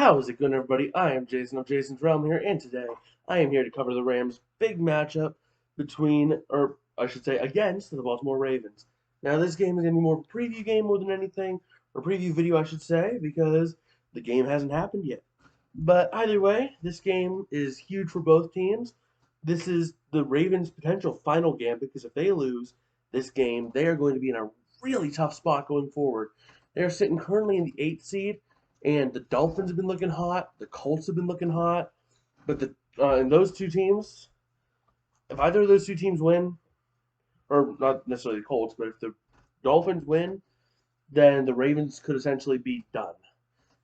How's it going, everybody? I am Jason of JasonsRealm here, and today I am here to cover the Rams' big matchup between, or I should say, against the Baltimore Ravens. Now, this game is going to be more of a preview game more than anything, or preview video, I should say, because the game hasn't happened yet. But either way, this game is huge for both teams. This is the Ravens' potential final game because if they lose this game, they are going to be in a really tough spot going forward. They are sitting currently in the 8th seed, and the Dolphins have been looking hot. The Colts have been looking hot. But and those two teams, if either of those two teams win, or not necessarily the Colts, but if the Dolphins win, then the Ravens could essentially be done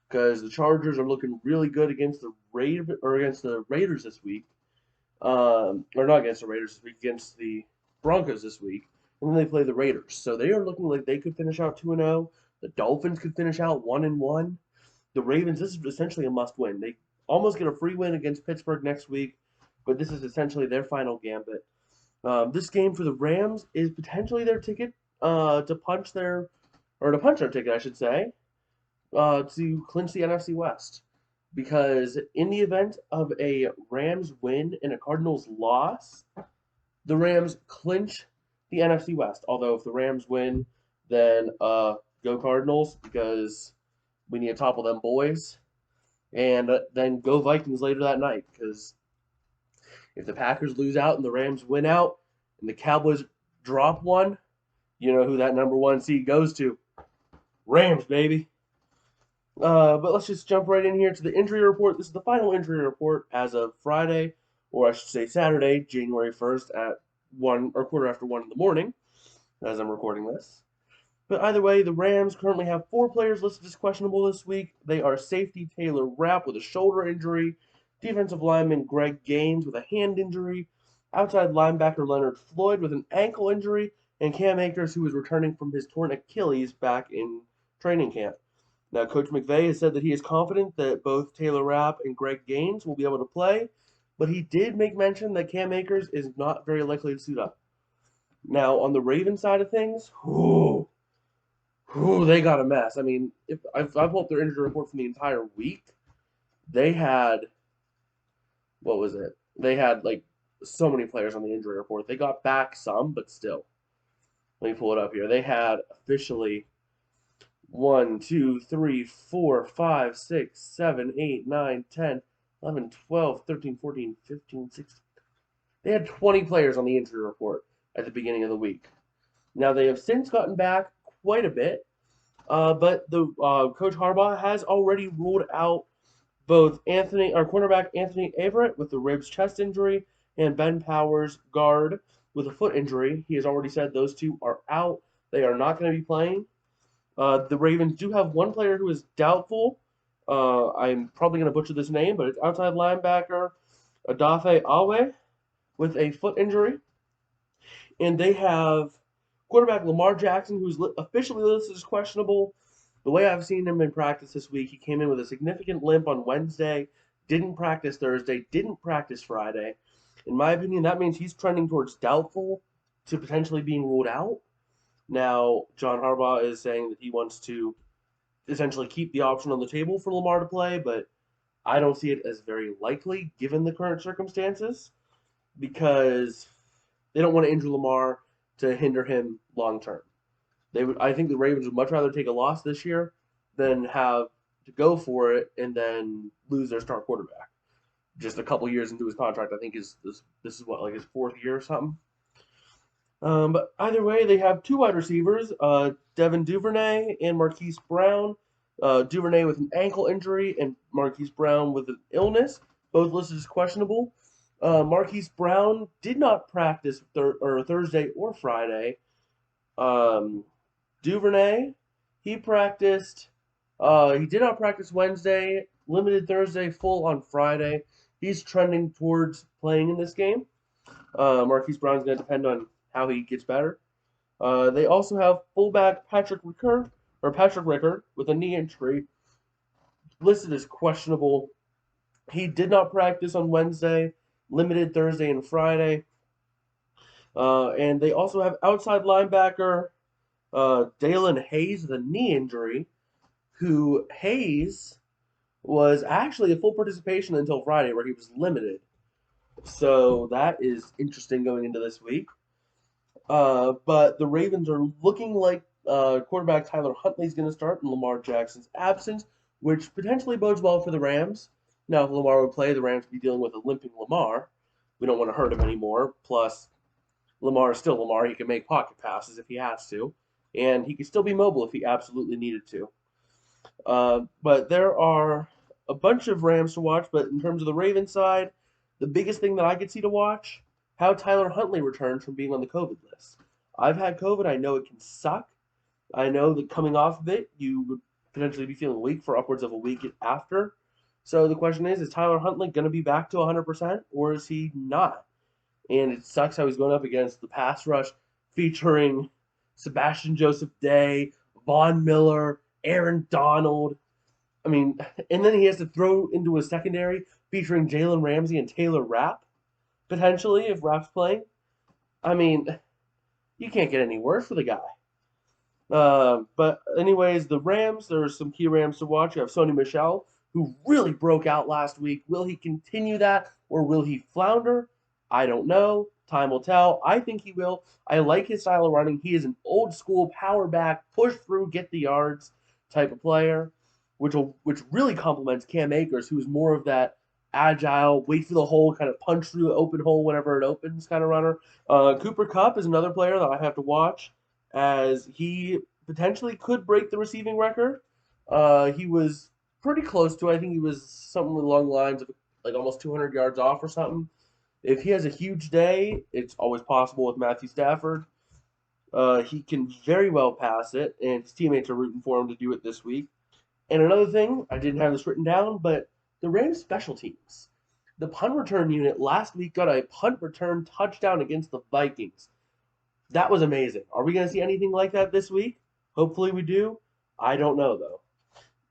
because the Chargers are looking really good against the Raiders this week. Or not against the Raiders this week, against the Broncos this week, and then they play the Raiders. So they are looking like they could finish out 2-0. The Dolphins could finish out 1-1. The Ravens, this is essentially a must-win. They almost get a free win against Pittsburgh next week, but this is essentially their final gambit. This game for the Rams is potentially their ticket to punch their ticket, I should say, to clinch the NFC West. Because in the event of a Rams win and a Cardinals loss, the Rams clinch the NFC West. Although if the Rams win, then go Cardinals because we need to topple them boys. And then go Vikings later that night because if the Packers lose out and the Rams win out and the Cowboys drop one, you know who that number 1 seed goes to. Rams, baby. But let's just jump right in here to the injury report. This is the final injury report as of Friday, or I should say Saturday, January 1st at 1 or quarter after 1 in the morning, as I'm recording this. But either way, the Rams currently have 4 players listed as questionable this week. They are safety Taylor Rapp with a shoulder injury, defensive lineman Greg Gaines with a hand injury, outside linebacker Leonard Floyd with an ankle injury, and Cam Akers, who is returning from his torn Achilles back in training camp. Now, Coach McVay has said that he is confident that both Taylor Rapp and Greg Gaines will be able to play, but he did make mention that Cam Akers is not very likely to suit up. Now, on the Ravens side of things, they got a mess. I mean, if I've pulled up their injury report from the entire week, they had, what was it? They had, like, so many players on the injury report. They got back some, but still. Let me pull it up here. They had officially 1, 2, 3, 4, 5, 6, 7, 8, 9, 10, 11, 12, 13, 14, 15, 16. They had 20 players on the injury report at the beginning of the week. Now, they have since gotten back quite a bit, but the Coach Harbaugh has already ruled out both cornerback Anthony Averett with the ribs chest injury and Ben Powers, guard, with a foot injury. He has already said those two are out. They are not going to be playing. The Ravens do have one player who is doubtful. I'm probably going to butcher this name, but it's outside linebacker Adafe Awe with a foot injury. And they have quarterback Lamar Jackson, who's officially listed as questionable. The way I've seen him in practice this week, he came in with a significant limp on Wednesday, didn't practice Thursday, didn't practice Friday. In my opinion, that means he's trending towards doubtful to potentially being ruled out. Now, John Harbaugh is saying that he wants to essentially keep the option on the table for Lamar to play, but I don't see it as very likely given the current circumstances because they don't want to injure Lamar to hinder him long term. I think the Ravens would much rather take a loss this year than have to go for it and then lose their star quarterback. Just a couple years into his contract, I think this is what, like his 4th year or something. But either way, they have 2 wide receivers, Devin Duvernay and Marquise Brown. Duvernay with an ankle injury and Marquise Brown with an illness, both listed as questionable. Marquise Brown did not practice Thursday or Friday. Duvernay, he practiced. He did not practice Wednesday, limited Thursday, full on Friday. He's trending towards playing in this game. Marquise Brown's going to depend on how he gets better. They also have fullback Patrick Rickard with a knee injury listed as questionable. He did not practice on Wednesday, limited Thursday and Friday. And they also have outside linebacker Dalen Hayes with a knee injury, who Hayes was actually a full participation until Friday, where he was limited. So that is interesting going into this week. But the Ravens are looking like quarterback Tyler Huntley is going to start in Lamar Jackson's absence, which potentially bodes well for the Rams. Now, if Lamar would play, the Rams would be dealing with a limping Lamar. We don't want to hurt him anymore. Plus, Lamar is still Lamar. He can make pocket passes if he has to, and he can still be mobile if he absolutely needed to. But there are a bunch of Rams to watch. But in terms of the Ravens side, the biggest thing that I could see to watch, how Tyler Huntley returns from being on the COVID list. I've had COVID. I know it can suck. I know that coming off of it, you would potentially be feeling weak for upwards of a week after. So the question is Tyler Huntley going to be back to 100% or is he not? And it sucks how he's going up against the pass rush featuring Sebastian Joseph Day, Von Miller, Aaron Donald. I mean, and then he has to throw into a secondary featuring Jalen Ramsey and Taylor Rapp, potentially, if Rapp's playing. I mean, you can't get any worse for the guy. But anyways, the Rams, there are some key Rams to watch. You have Sony Michel, who really broke out last week. Will he continue that or will he flounder? I don't know. Time will tell. I think he will. I like his style of running. He is an old school power back, push through, get the yards type of player, which really complements Cam Akers, who's more of that agile, wait for the hole, kind of punch through the open hole whenever it opens kind of runner. Cooper Kupp is another player that I have to watch as he potentially could break the receiving record. He was pretty close to. I think he was something along the lines of like almost 200 yards off or something. If he has a huge day, it's always possible with Matthew Stafford. He can very well pass it, and his teammates are rooting for him to do it this week. And another thing, I didn't have this written down, but the Rams special teams. The punt return unit last week got a punt return touchdown against the Vikings. That was amazing. Are we going to see anything like that this week? Hopefully we do. I don't know, though.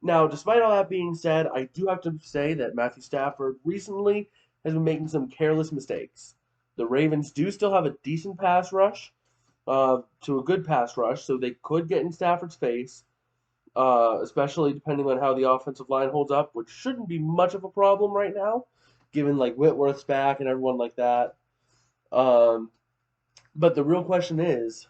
Now, despite all that being said, I do have to say that Matthew Stafford recently has been making some careless mistakes. The Ravens do still have a decent pass rush, to a good pass rush, so they could get in Stafford's face, especially depending on how the offensive line holds up, which shouldn't be much of a problem right now, given like Whitworth's back and everyone like that. Um, but the real question is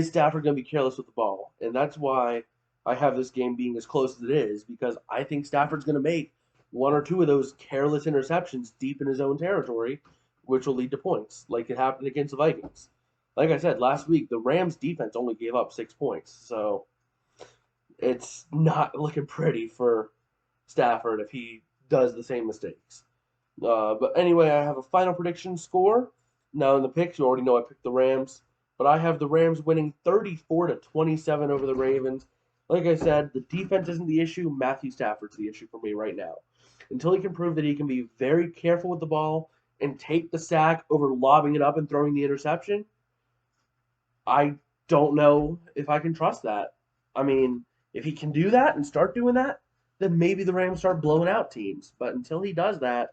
Stafford going to be careless with the ball? And that's why I have this game being as close as it is, because I think Stafford's going to make one or two of those careless interceptions deep in his own territory, which will lead to points, like it happened against the Vikings. Like I said last week, the Rams defense only gave up 6 points, so it's not looking pretty for Stafford if he does the same mistakes. But anyway, I have a final prediction score. Now in the picks, you already know I picked the Rams, but I have the Rams winning 34-27 over the Ravens. Like I said, the defense isn't the issue. Matthew Stafford's the issue for me right now. Until he can prove that he can be very careful with the ball and take the sack over lobbing it up and throwing the interception, I don't know if I can trust that. I mean, if he can do that and start doing that, then maybe the Rams start blowing out teams. But until he does that,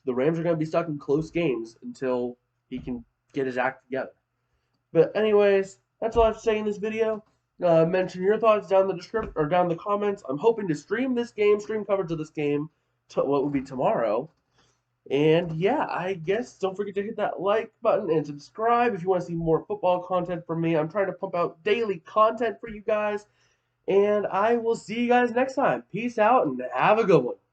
the Rams are going to be stuck in close games until he can get his act together. But anyways, that's all I have to say in this video. Mention your thoughts down the description or down the comments. I'm hoping to stream coverage of this game, to what would be tomorrow. And yeah, I guess don't forget to hit that like button and subscribe if you want to see more football content from me. I'm trying to pump out daily content for you guys. And I will see you guys next time. Peace out and have a good one.